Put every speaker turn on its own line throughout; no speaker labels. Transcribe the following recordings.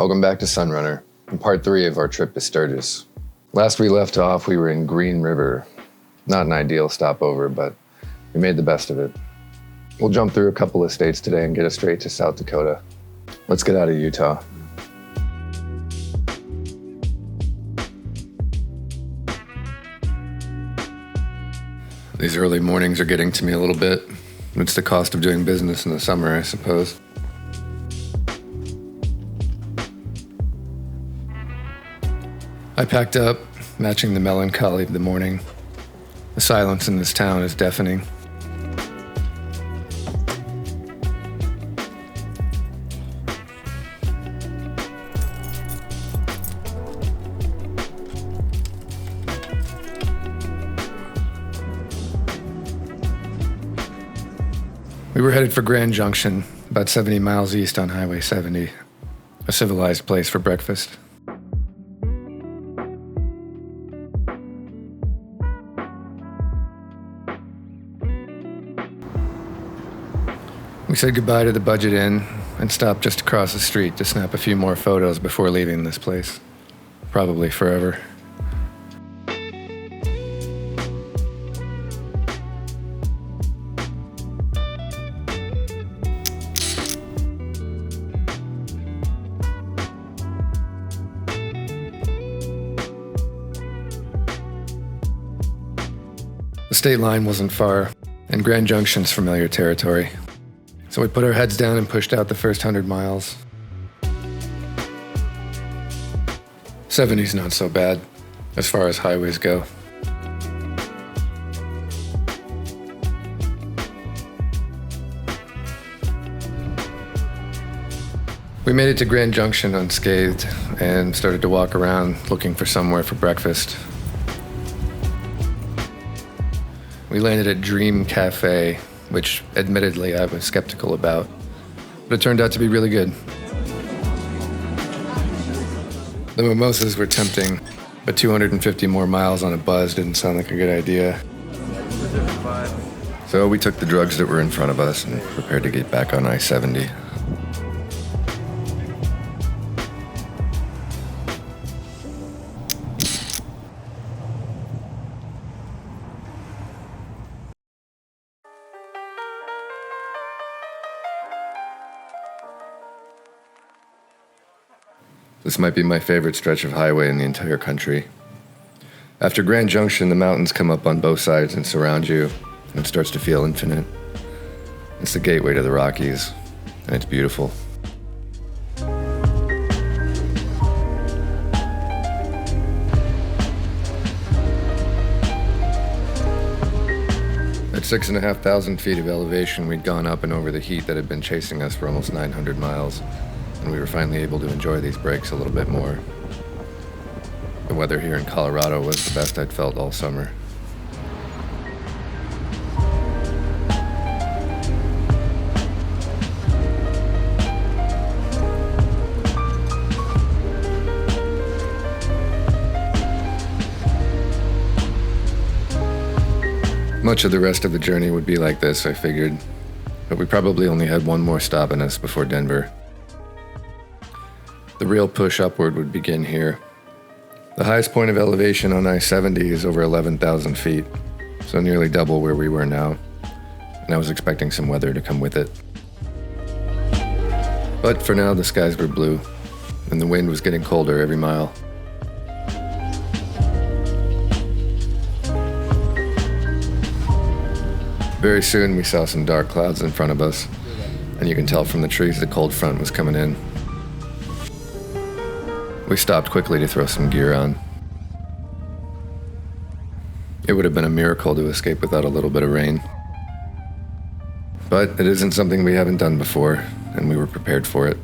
Welcome back to Sunrunner, in part 3 of our trip to Sturgis. Last we left off, we were in Green River. Not an ideal stopover, but we made the best of it. We'll jump through a couple of states today and get us straight to South Dakota. Let's get out of Utah. These early mornings are getting to me a little bit. It's the cost of doing business in the summer, I suppose. I packed up, matching the melancholy of the morning. The silence in this town is deafening. We were headed for Grand Junction, about 70 miles east on Highway 70, a civilized place for breakfast. We said goodbye to the Budget Inn and stopped just across the street to snap a few more photos before leaving this place. Probably forever. The state line wasn't far, and Grand Junction's familiar territory. So we put our heads down and pushed out the first 100 miles. 70's not so bad, as far as highways go. We made it to Grand Junction unscathed and started to walk around looking for somewhere for breakfast. We landed at Dream Cafe, which admittedly I was skeptical about, but it turned out to be really good. The mimosas were tempting, but 250 more miles on a buzz didn't sound like a good idea. So we took the drugs that were in front of us and prepared to get back on I-70. This might be my favorite stretch of highway in the entire country. After Grand Junction, the mountains come up on both sides and surround you, and it starts to feel infinite. It's the gateway to the Rockies, and it's beautiful. At 6,500 feet of elevation, we'd gone up and over the heat that had been chasing us for almost 900 miles. And we were finally able to enjoy these breaks a little bit more. The weather here in Colorado was the best I'd felt all summer. Much of the rest of the journey would be like this, I figured, but we probably only had one more stop in us before Denver. The real push upward would begin here. The highest point of elevation on I-70 is over 11,000 feet, so nearly double where we were now, and I was expecting some weather to come with it. But for now, the skies were blue, and the wind was getting colder every mile. Very soon, we saw some dark clouds in front of us, and you can tell from the trees the cold front was coming in. We stopped quickly to throw some gear on. It would have been a miracle to escape without a little bit of rain. But it isn't something we haven't done before, and we were prepared for it.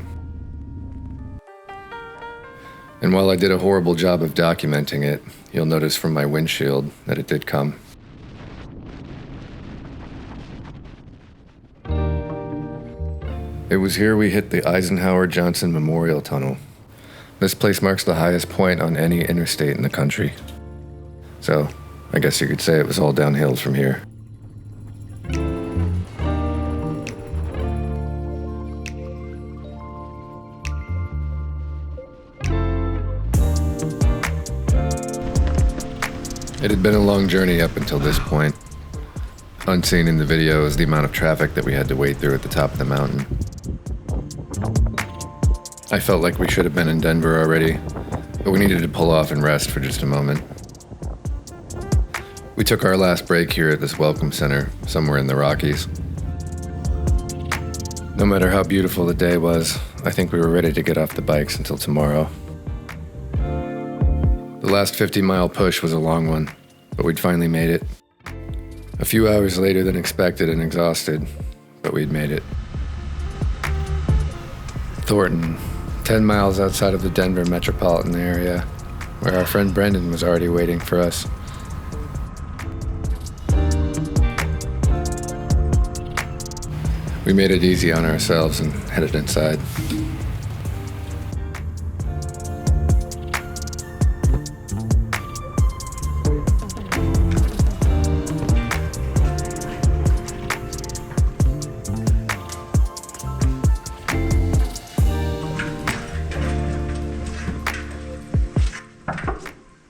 And while I did a horrible job of documenting it, you'll notice from my windshield that it did come. It was here we hit the Eisenhower-Johnson Memorial Tunnel. This place marks the highest point on any interstate in the country. So, I guess you could say it was all downhill from here. It had been a long journey up until this point. Unseen in the video is the amount of traffic that we had to wade through at the top of the mountain. I felt like we should have been in Denver already, but we needed to pull off and rest for just a moment. We took our last break here at this welcome center, somewhere in the Rockies. No matter how beautiful the day was, I think we were ready to get off the bikes until tomorrow. The last 50-mile push was a long one, but we'd finally made it. A few hours later than expected and exhausted, but we'd made it. Thornton, 10 miles outside of the Denver metropolitan area, where our friend Brendan was already waiting for us. We made it easy on ourselves and headed inside.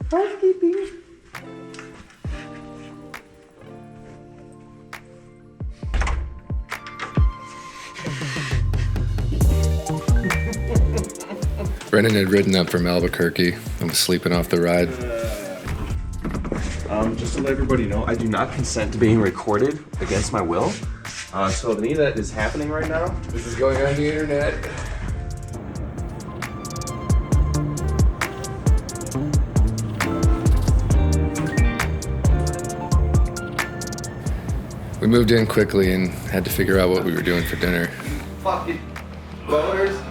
Housekeeping.
Brendan had ridden up from Albuquerque and was sleeping off the ride.
Just to let everybody know, I do not consent to being recorded against my will. So if any of that is happening right now,
This is going on the internet. We moved in quickly and had to figure out what we were doing for dinner.
fucking boners.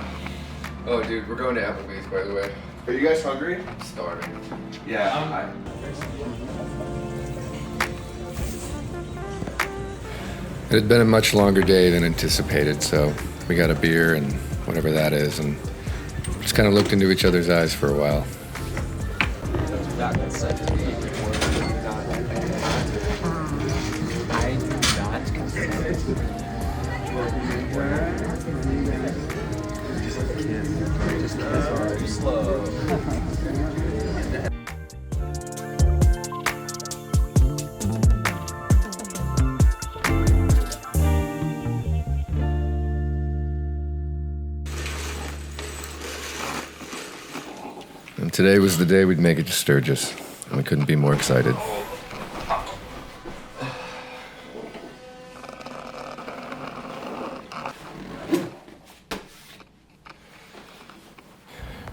Oh, dude, we're going to Applebee's, by the way.
Are you guys hungry?
I'm starving.
Yeah,
It had been a much longer day than anticipated, so we got a beer and whatever that is, and just kind of looked into each other's eyes for a while. And today was the day we'd make it to Sturgis, and we couldn't be more excited.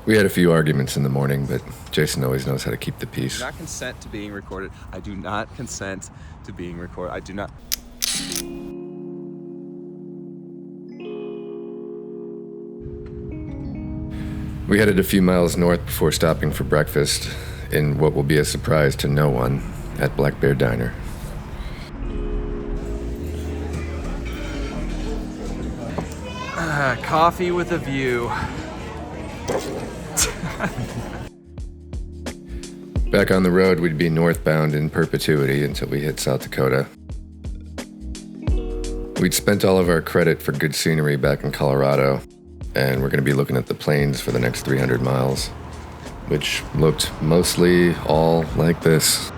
We had a few arguments in the morning, but Jason always knows how to keep the peace.
I do not consent to being recorded. I do not consent to being recorded. I do not.
We headed a few miles north before stopping for breakfast in what will be a surprise to no one at Black Bear Diner.
Coffee with a view.
Back on the road, we'd be northbound in perpetuity until we hit South Dakota. We'd spent all of our credit for good scenery back in Colorado, and we're going to be looking at the plains for the next 300 miles, which looked mostly all like this.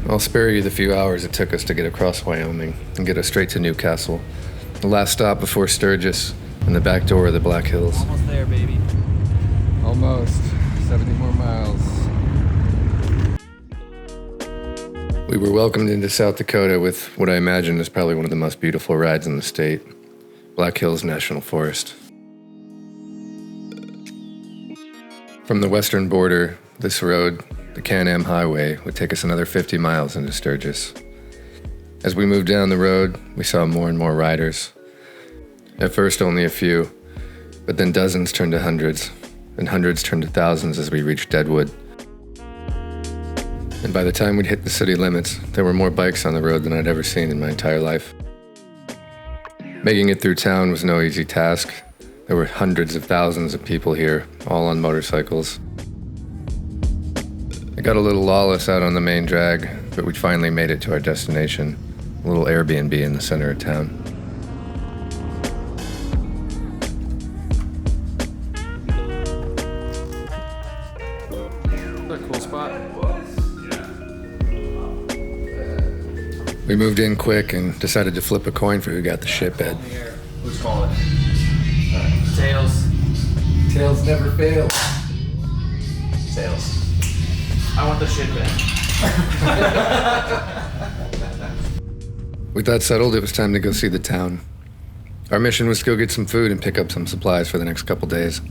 I'll spare you the few hours it took us to get across Wyoming and get us straight to Newcastle, the last stop before Sturgis and the back door of the Black Hills.
Almost there, baby.
Almost. 70 more miles. We were welcomed into South Dakota with what I imagine is probably one of the most beautiful rides in the state, Black Hills National Forest. From the western border, this road, the Can-Am Highway, would take us another 50 miles into Sturgis. As we moved down the road, we saw more and more riders. At first, only a few, but then dozens turned to hundreds, and hundreds turned to thousands as we reached Deadwood. And by the time we'd hit the city limits, there were more bikes on the road than I'd ever seen in my entire life. Making it through town was no easy task. There were hundreds of thousands of people here, all on motorcycles. It got a little lawless out on the main drag, but we finally made it to our destination, a little Airbnb in the center of town. We moved in quick and decided to flip a coin for who got the shit bed.
Let's call it. Tails.
Tails never fail.
Tails. I want the shit bed.
With that settled, it was time to go see the town. Our mission was to go get some food and pick up some supplies for the next couple days.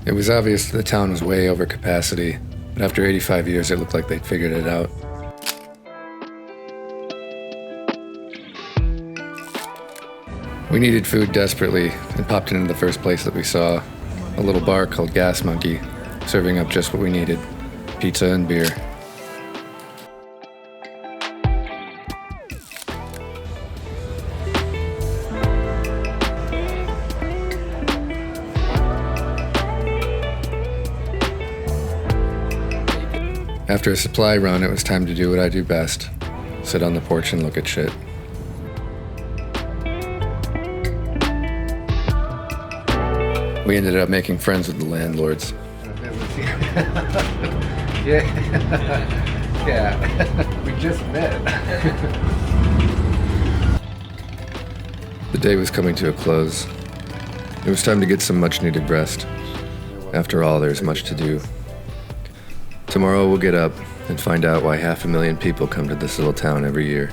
It was obvious the town was way over capacity, but after 85 years, it looked like they'd figured it out. We needed food desperately and popped into the first place that we saw, a little bar called Gas Monkey, serving up just what we needed, pizza and beer. After a supply run, it was time to do what I do best, sit on the porch and look at shit. We ended up making friends with the landlords.
Yeah, we just met.
The day was coming to a close. It was time to get some much-needed rest. After all, there's much to do. Tomorrow we'll get up and find out why 500,000 people come to this little town every year.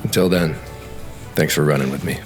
Until then, thanks for running with me.